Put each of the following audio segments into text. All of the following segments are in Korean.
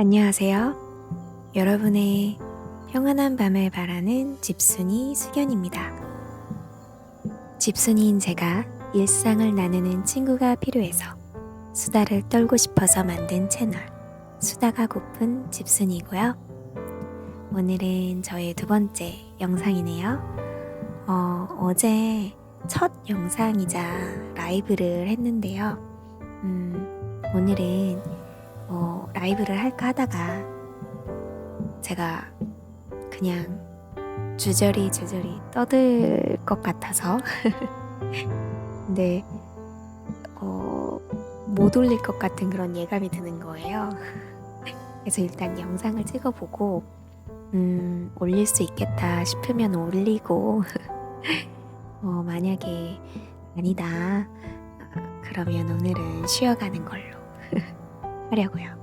안녕하세요. 여러분의 평안한 밤을 바라는 집순이 수견입니다. 집순이인 제가 일상을 나누는 친구가 필요해서 수다를 떨고 싶어서 만든 채널 수다가 고픈 집순이고요. 오늘은 저의 두 번째 영상이네요. 어제 첫 영상이자 라이브를 했는데요. 오늘은 라이브를 할까 하다가 제가 그냥 주저리 떠들 것 같아서 근데 못 올릴 것 같은 그런 예감이 드는 거예요. 그래서 일단 영상을 찍어보고 올릴 수 있겠다 싶으면 올리고 만약에 아니다 그러면 오늘은 쉬어가는 걸로 하려고요.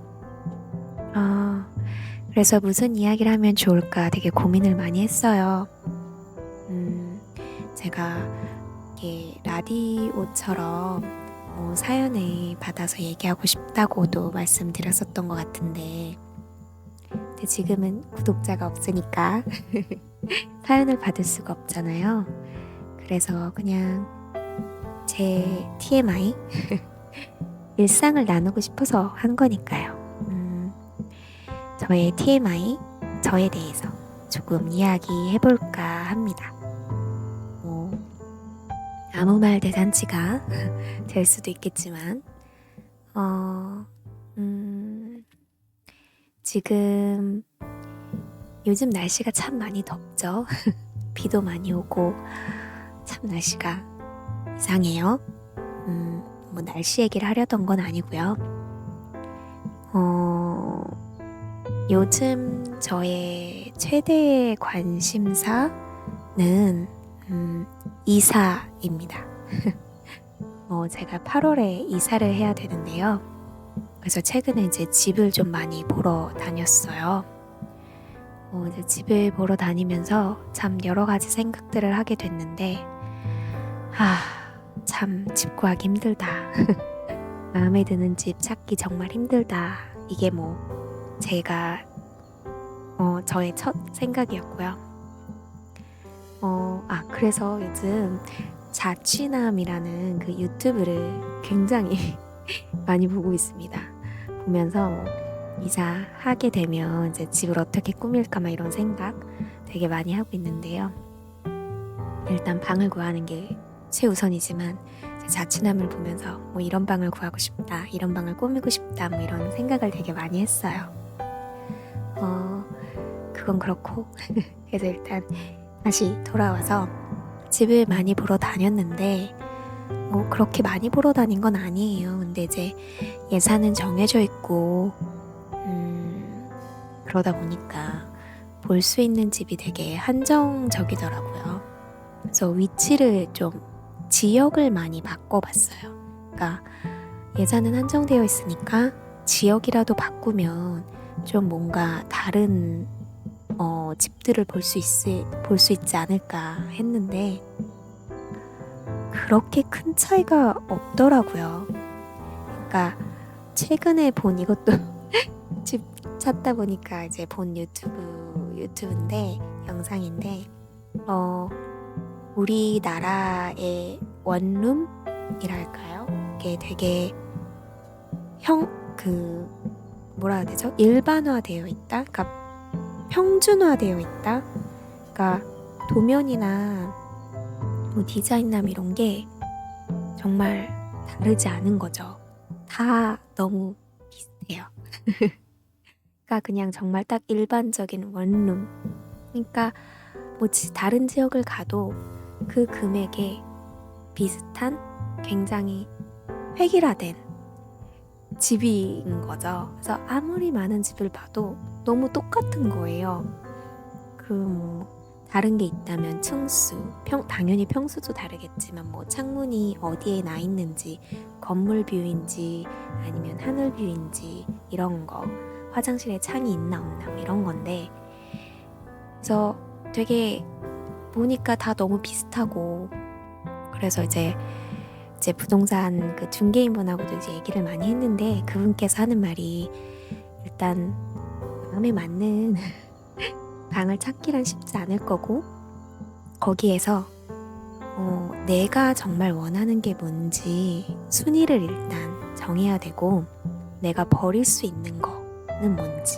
그래서 무슨 이야기를 하면 좋을까 되게 고민을 많이 했어요. 제가 이렇게 라디오처럼 사연을 받아서 얘기하고 싶다고도 말씀드렸었던 것 같은데, 근데 지금은 구독자가 없으니까 사연을 받을 수가 없잖아요. 그래서 그냥 제 TMI 일상을 나누고 싶어서 한 거니까요. 저의 TMI, 저에 대해서 조금 이야기해볼까 합니다. 아무 말 대잔치가 될 수도 있겠지만, 지금 요즘 날씨가 참 많이 덥죠. 비도 많이 오고 참 날씨가 이상해요. 뭐 날씨 얘기를 하려던 건 아니고요. 요즘 저의 최대 관심사는 이사입니다. 제가 8월에 이사를 해야 되는데요. 그래서 최근에 이제 집을 좀 많이 보러 다녔어요. 이제 집을 보러 다니면서 참 여러 가지 생각들을 하게 됐는데, 참 집 구하기 힘들다. 마음에 드는 집 찾기 정말 힘들다. 이게 제가 저의 첫 생각이었고요. 그래서 요즘 자취남이라는 그 유튜브를 굉장히 많이 보고 있습니다. 보면서 이사하게 되면 이제 집을 어떻게 꾸밀까 막 이런 생각 되게 많이 하고 있는데요. 일단 방을 구하는 게 최우선이지만 자취남을 보면서 이런 방을 구하고 싶다, 이런 방을 꾸미고 싶다, 이런 생각을 되게 많이 했어요. 그건 그렇고 그래서 일단 다시 돌아와서 집을 많이 보러 다녔는데 그렇게 많이 보러 다닌 건 아니에요. 근데 이제 예산은 정해져 있고 그러다 보니까 볼 수 있는 집이 되게 한정적이더라고요. 그래서 위치를 좀 지역을 많이 바꿔봤어요. 그러니까 예산은 한정되어 있으니까 지역이라도 바꾸면 좀 뭔가 다른 집들을 볼 수 있지 않을까 했는데 그렇게 큰 차이가 없더라고요. 그러니까 최근에 본 이것도 집 찾다 보니까 이제 본 유튜브인데 영상인데 우리나라의 원룸이랄까요? 이게 되게 뭐라 해야 되죠? 일반화되어 있다? 그러니까 평준화되어 있다? 그러니까 도면이나 디자인남 이런 게 정말 다르지 않은 거죠. 다 너무 비슷해요. 그러니까 그냥 정말 딱 일반적인 원룸. 그러니까 다른 지역을 가도 그 금액에 비슷한 굉장히 획일화된 집인 거죠. 그래서 아무리 많은 집을 봐도 너무 똑같은 거예요. 다른 게 있다면 층수, 당연히 평수도 다르겠지만 창문이 어디에 나 있는지, 건물 뷰인지 아니면 하늘 뷰인지 이런 거, 화장실에 창이 있나 없나 이런 건데, 그래서 되게 보니까 다 너무 비슷하고, 그래서 이제 부동산 그 중개인분하고도 이제 얘기를 많이 했는데 그분께서 하는 말이 일단 마음에 맞는 방을 찾기란 쉽지 않을 거고, 거기에서 내가 정말 원하는 게 뭔지 순위를 일단 정해야 되고, 내가 버릴 수 있는 거는 뭔지,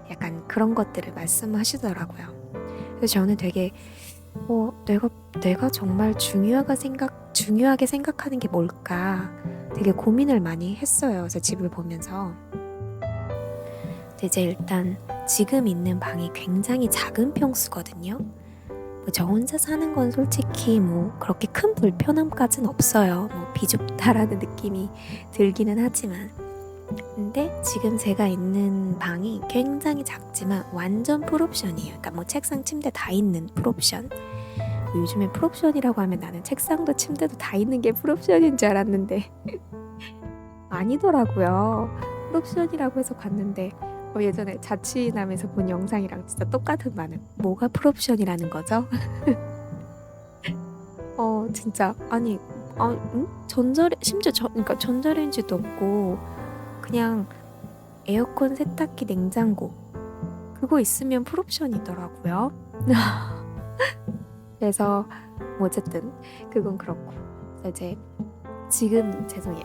약간 그런 것들을 말씀하시더라고요. 그래서 저는 되게 내가 정말 중요하게 생각하는 게 뭘까 되게 고민을 많이 했어요. 그래서 집을 보면서. 근데 이제 일단 지금 있는 방이 굉장히 작은 평수거든요. 저 혼자 사는 건 솔직히 그렇게 큰 불편함까지는 없어요. 비좁다라는 느낌이 들기는 하지만. 근데 지금 제가 있는 방이 굉장히 작지만 완전 풀옵션이에요. 그러니까 책상, 침대 다 있는 풀옵션. 요즘에 풀옵션이라고 하면 나는 책상도 침대도 다 있는 게 풀옵션인 줄 알았는데 아니더라고요. 풀옵션이라고 해서 봤는데 예전에 자취남에서 본 영상이랑 진짜 똑같은 반응. 뭐가 풀옵션이라는 거죠? 진짜 아니 응? 심지어 그러니까 전자레인지도 없고 그냥 에어컨, 세탁기, 냉장고 그거 있으면 풀옵션이더라고요. 그래서 어쨌든 그건 그렇고 이제 지금 죄송해요.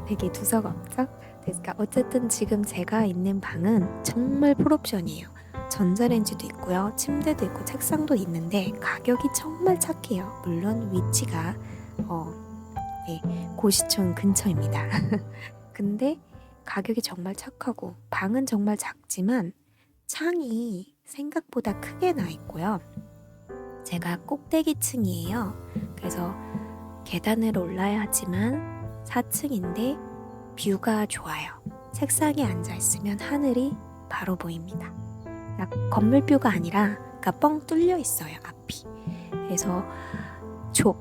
되게 두서가 없죠? 그러니까 어쨌든 지금 제가 있는 방은 정말 풀옵션이에요. 전자레인지도 있고요. 침대도 있고 책상도 있는데 가격이 정말 착해요. 물론 위치가 고시촌 근처입니다. 근데 가격이 정말 착하고 방은 정말 작지만 창이 생각보다 크게 나 있고요. 제가 꼭대기층이에요. 그래서 계단을 올라야 하지만 4층인데 뷰가 좋아요. 책상에 앉아있으면 하늘이 바로 보입니다. 그러니까 건물뷰가 아니라 그러니까 뻥 뚫려 있어요, 앞이. 그래서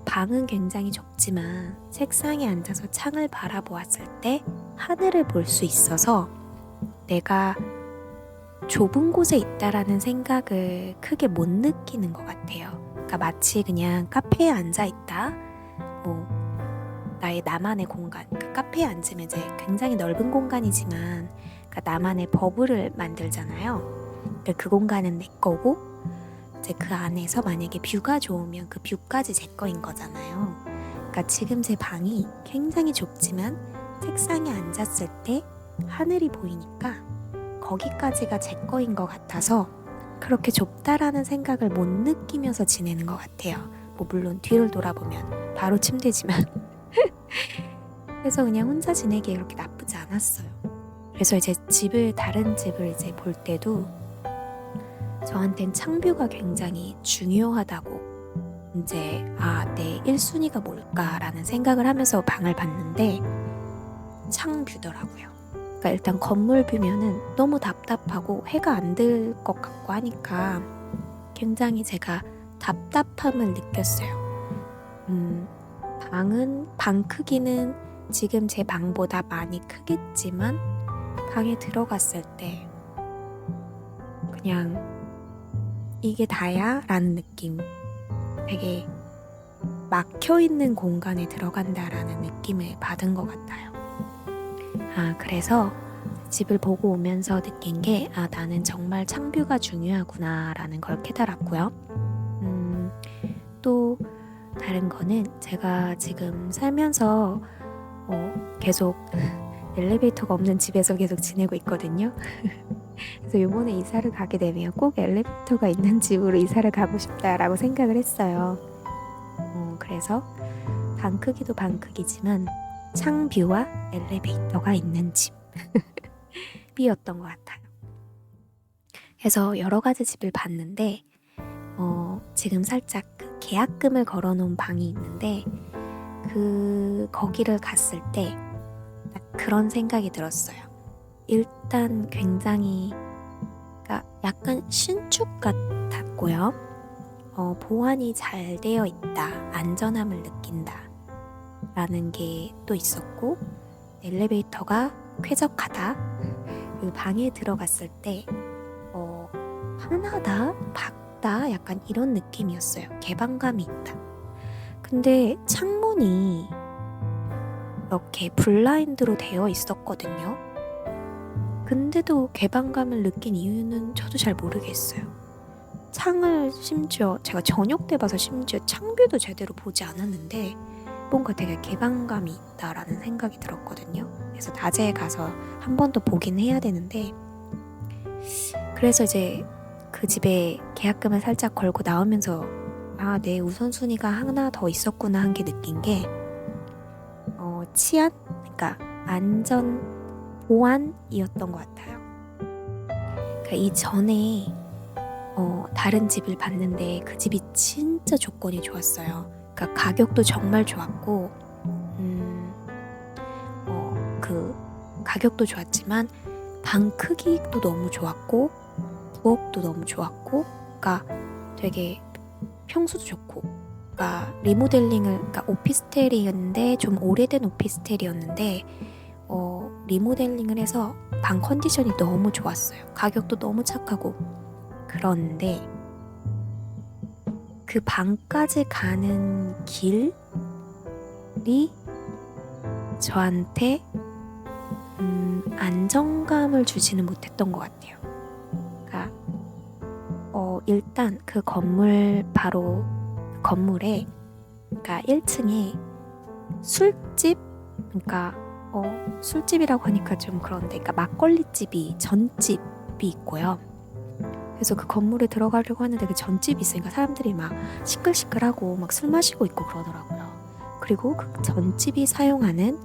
방은 굉장히 좁지만 책상에 앉아서 창을 바라보았을 때 하늘을 볼 수 있어서 내가 좁은 곳에 있다라는 생각을 크게 못 느끼는 것 같아요. 그러니까 마치 그냥 카페에 앉아 있다. 나만의 공간. 그러니까 카페에 앉으면 이제 굉장히 넓은 공간이지만 그러니까 나만의 버블을 만들잖아요. 그러니까 그 공간은 내 거고 이제 그 안에서 만약에 뷰가 좋으면 그 뷰까지 제 거인 거잖아요. 그러니까 지금 제 방이 굉장히 좁지만 책상에 앉았을 때 하늘이 보이니까 거기까지가 제 거인 것 같아서 그렇게 좁다라는 생각을 못 느끼면서 지내는 것 같아요. 물론 뒤를 돌아보면 바로 침대지만 그래서 그냥 혼자 지내기에 그렇게 나쁘지 않았어요. 그래서 이제 다른 집을 이제 볼 때도 저한텐 창뷰가 굉장히 중요하다고 이제 내 1순위가 뭘까라는 생각을 하면서 방을 봤는데 창뷰더라고요. 그러니까 일단 건물 뷰면은 너무 답답하고 해가 안 들 것 같고 하니까 굉장히 제가 답답함을 느꼈어요. 방 크기는 지금 제 방보다 많이 크겠지만 방에 들어갔을 때 그냥 이게 다야? 라는 느낌. 되게 막혀있는 공간에 들어간다라는 느낌을 받은 것 같아요. 그래서 집을 보고 오면서 느낀 게 나는 정말 창뷰가 중요하구나 라는 걸 깨달았고요. 또 다른 거는 제가 지금 살면서 계속 엘리베이터가 없는 집에서 계속 지내고 있거든요. 그래서 이번에 이사를 가게 되면 꼭 엘리베이터가 있는 집으로 이사를 가고 싶다라고 생각을 했어요. 그래서 방 크기도 방 크기지만 창뷰와 엘리베이터가 있는 집이었던 것 같아요. 그래서 여러 가지 집을 봤는데 지금 살짝 계약금을 걸어놓은 방이 있는데 거기를 갔을 때 그런 생각이 들었어요. 일단 굉장히 그러니까 약간 신축 같았고요. 보안이 잘 되어 있다, 안전함을 느낀다 라는 게 또 있었고 엘리베이터가 쾌적하다. 그 방에 들어갔을 때 환하다, 밝다 약간 이런 느낌이었어요. 개방감이 있다. 근데 창문이 이렇게 블라인드로 되어 있었거든요. 근데도 개방감을 느낀 이유는 저도 잘 모르겠어요. 창을 심지어 제가 저녁 때 봐서 심지어 창뷰도 제대로 보지 않았는데 뭔가 되게 개방감이 있다라는 생각이 들었거든요. 그래서 낮에 가서 한 번 더 보긴 해야 되는데, 그래서 이제 그 집에 계약금을 살짝 걸고 나오면서 내 우선순위가 하나 더 있었구나 한 게 느낀 게 치안? 그러니까 안전, 보안이었던 것 같아요. 그러니까 이전에 다른 집을 봤는데 그 집이 진짜 조건이 좋았어요. 그러니까 가격도 정말 좋았고 그 가격도 좋았지만 방 크기도 너무 좋았고 부엌도 너무 좋았고, 그러니까 되게 평수도 좋고, 그러니까 리모델링을, 그러니까 오피스텔이었는데 좀 오래된 오피스텔이었는데 리모델링을 해서 방 컨디션이 너무 좋았어요. 가격도 너무 착하고. 그런데 그 방까지 가는 길이 저한테 안정감을 주지는 못했던 것 같아요. 그러니까 일단 그 건물 바로 건물에, 그러니까 1층에 술집, 그러니까 술집이라고 하니까 좀 그런데, 그러니까 막걸리집이 전집이 있고요. 그래서 그 건물에 들어가려고 하는데 그 전집이 있으니까 사람들이 막 시끌시끌하고 막 술 마시고 있고 그러더라고요. 그리고 그 전집이 사용하는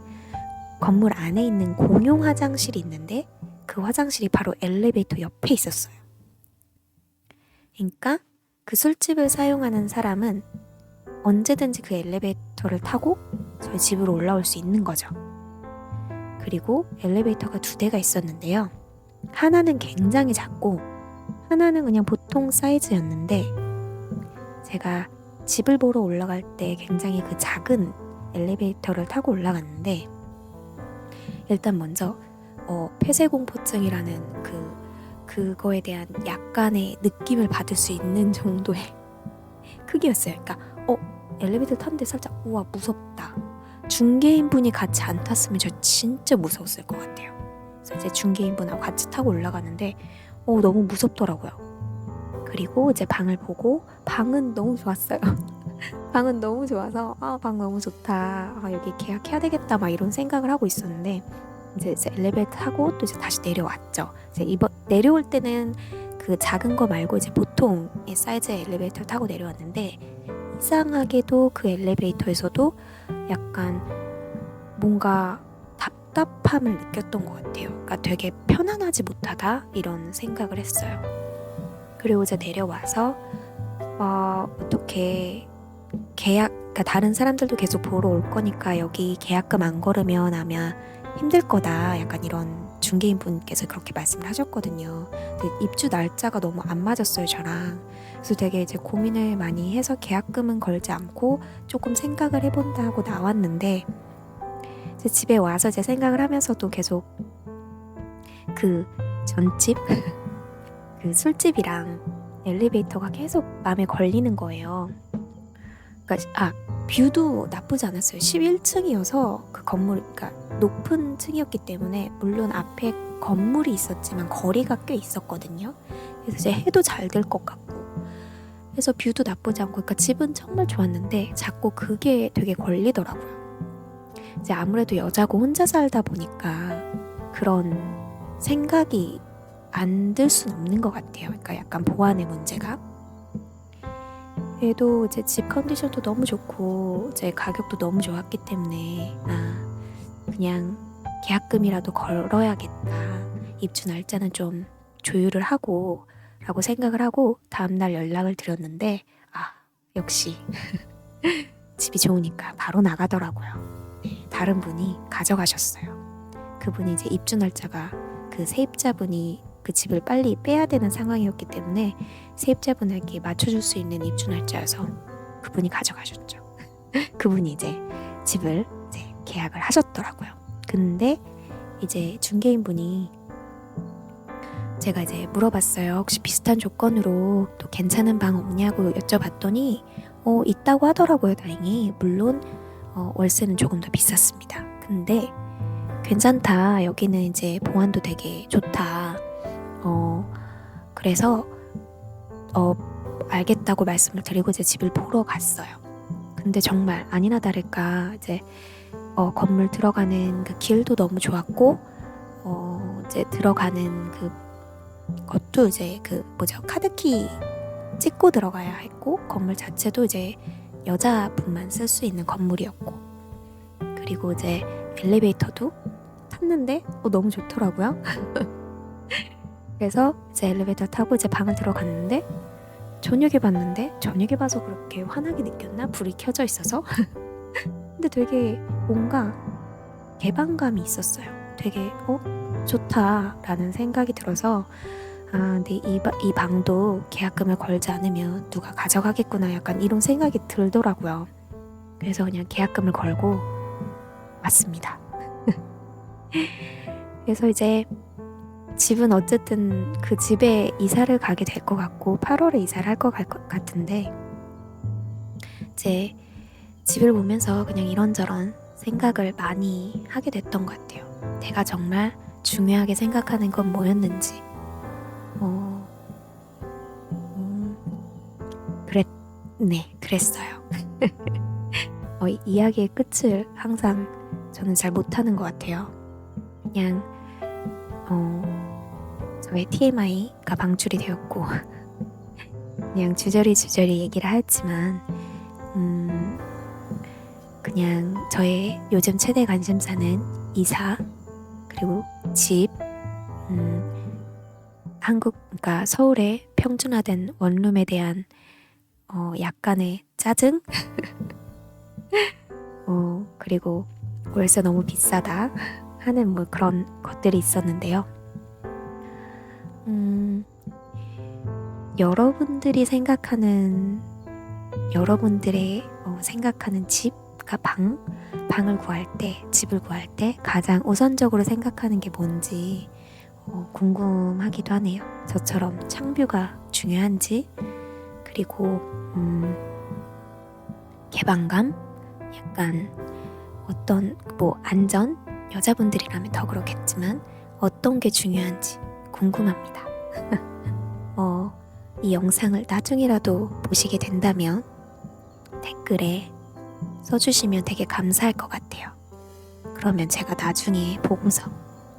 건물 안에 있는 공용 화장실이 있는데 그 화장실이 바로 엘리베이터 옆에 있었어요. 그러니까 그 술집을 사용하는 사람은 언제든지 그 엘리베이터를 타고 저희 집으로 올라올 수 있는 거죠. 그리고 엘리베이터가 2대가 있었는데요. 하나는 굉장히 작고 하나는 그냥 보통 사이즈였는데, 제가 집을 보러 올라갈 때 굉장히 그 작은 엘리베이터를 타고 올라갔는데, 일단 먼저 폐쇄공포증이라는 그거에 대한 약간의 느낌을 받을 수 있는 정도의 크기였어요. 그러니까 엘리베이터 탔는데 살짝 우와 무섭다. 중개인분이 같이 안 탔으면 저 진짜 무서웠을 것 같아요. 그래서 이제 중개인분하고 같이 타고 올라가는데 너무 무섭더라고요. 그리고 이제 방을 보고 방은 너무 좋았어요. 방은 너무 좋아서 방 너무 좋다. 여기 계약해야 되겠다 막 이런 생각을 하고 있었는데, 이제 엘리베이터 타고 또 이제 다시 내려왔죠. 이제 내려올 때는 그 작은 거 말고 이제 보통의 사이즈의 엘리베이터를 타고 내려왔는데, 이상하게도 그 엘리베이터에서도 약간 뭔가 답답함을 느꼈던 것 같아요. 그러니까 되게 편안하지 못하다 이런 생각을 했어요. 그리고 이제 내려와서 어떻게 그러니까 다른 사람들도 계속 보러 올 거니까 여기 계약금 안 걸으면 아마 힘들 거다, 약간 이런 중개인분께서 그렇게 말씀을 하셨거든요. 근데 입주 날짜가 너무 안 맞았어요, 저랑. 그래서 되게 이제 고민을 많이 해서 계약금은 걸지 않고 조금 생각을 해본다 하고 나왔는데, 이제 집에 와서 이제 생각을 하면서도 계속 그 전집 그 술집이랑 엘리베이터가 계속 마음에 걸리는 거예요. 그러니까 뷰도 나쁘지 않았어요. 11층이어서 그 건물, 그러니까 높은 층이었기 때문에 물론 앞에 건물이 있었지만 거리가 꽤 있었거든요. 그래서 이제 해도 잘 될 것 같고, 그래서 뷰도 나쁘지 않고, 그러니까 집은 정말 좋았는데 자꾸 그게 되게 걸리더라고요. 이제 아무래도 여자고 혼자 살다 보니까 그런 생각이 안 들 순 없는 것 같아요. 그러니까 약간 보안의 문제가. 그래도 이제 집 컨디션도 너무 좋고 이제 가격도 너무 좋았기 때문에 그냥 계약금이라도 걸어야겠다. 입주 날짜는 좀 조율을 하고 라고 생각을 하고 다음날 연락을 드렸는데 역시 집이 좋으니까 바로 나가더라고요. 다른 분이 가져가셨어요. 그분이 이제 입주 날짜가 그 세입자분이 그 집을 빨리 빼야 되는 상황이었기 때문에 세입자분에게 맞춰줄 수 있는 입주 날짜여서 그분이 가져가셨죠. 그분이 이제 집을 이제 계약을 하셨더라고요. 근데 이제 중개인분이, 제가 이제 물어봤어요. 혹시 비슷한 조건으로 또 괜찮은 방 없냐고 여쭤봤더니 있다고 하더라고요. 다행히. 물론 월세는 조금 더 비쌌습니다. 근데 괜찮다. 여기는 이제 보안도 되게 좋다. 그래서 알겠다고 말씀을 드리고 이제 집을 보러 갔어요. 근데 정말 아니나 다를까 이제 건물 들어가는 그 길도 너무 좋았고 이제 들어가는 그 것도 이제 그 카드키 찍고 들어가야 했고 건물 자체도 이제 여자분만 쓸 수 있는 건물이었고 그리고 이제 엘리베이터도 탔는데 너무 좋더라고요. 그래서 이제 엘리베이터 타고 이제 방을 들어갔는데 저녁에 봐서 그렇게 환하게 느꼈나? 불이 켜져 있어서 근데 되게 뭔가 개방감이 있었어요. 되게 좋다라는 생각이 들어서 근데 이 방도 계약금을 걸지 않으면 누가 가져가겠구나 약간 이런 생각이 들더라고요. 그래서 그냥 계약금을 걸고 왔습니다. 그래서 이제 집은 어쨌든 그 집에 이사를 가게 될 것 같고 8월에 이사를 할 것 같은데 이제 집을 보면서 그냥 이런저런 생각을 많이 하게 됐던 것 같아요. 내가 정말 중요하게 생각하는 건 뭐였는지 그랬어요. 이야기의 끝을 항상 저는 잘 못하는 것 같아요. 그냥 저의 TMI가 방출이 되었고 그냥 주저리 얘기를 했지만 그냥 저의 요즘 최대 관심사는 이사 그리고 집 그러니까 서울의 평준화된 원룸에 대한 약간의 짜증 그리고 월세 너무 비싸다 하는 뭐 그런 것들이 있었는데요. 여러분들이 생각하는 집, 그러니까 방을 구할 때, 집을 구할 때 가장 우선적으로 생각하는 게 뭔지 궁금하기도 하네요. 저처럼 창뷰가 중요한지, 그리고 개방감, 약간 어떤 안전, 여자분들이라면 더 그렇겠지만 어떤 게 중요한지 궁금합니다. 이 영상을 나중이라도 보시게 된다면 댓글에 써주시면 되게 감사할 것 같아요. 그러면 제가 나중에 보고서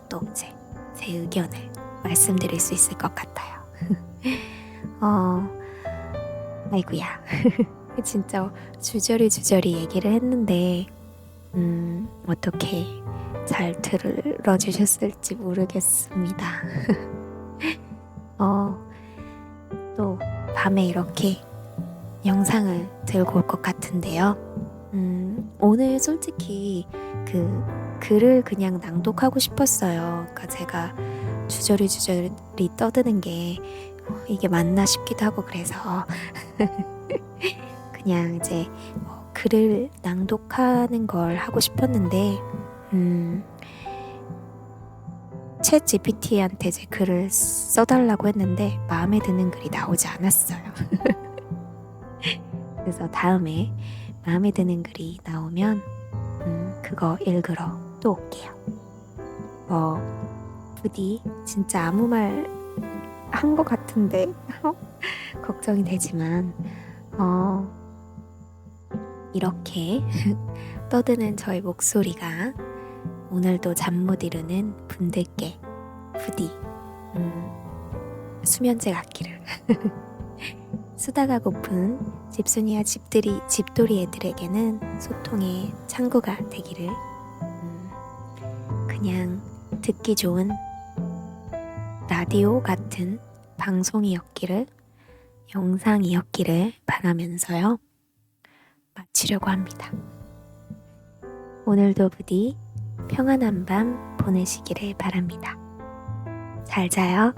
또 이제 제 의견을 말씀드릴 수 있을 것 같아요. 아이고야. 진짜 주저리 얘기를 했는데 어떻게 잘 들어주셨을지 모르겠습니다. 또 밤에 이렇게 영상을 들고 올 것 같은데요. 오늘 솔직히 그 글을 그냥 낭독하고 싶었어요. 그러니까 제가 주저리 떠드는 게 이게 맞나 싶기도 하고 그래서 그냥 이제 글을 낭독하는 걸 하고 싶었는데 챗 GPT한테 이제 글을 써달라고 했는데 마음에 드는 글이 나오지 않았어요. 그래서 다음에 마음에 드는 글이 나오면 그거 읽으러 또 올게요. 부디 진짜 아무 말 한 것 같은데 걱정이 되지만 이렇게 떠드는 저의 목소리가 오늘도 잠 못 이루는 분들께 부디 수면제 같기를 수다가 고픈 집순이와 집돌이 애들에게는 소통의 창구가 되기를 그냥 듣기 좋은 라디오 같은 방송이었기를 영상이었기를 바라면서요 마치려고 합니다. 오늘도 부디 평안한 밤 보내시기를 바랍니다. 잘 자요.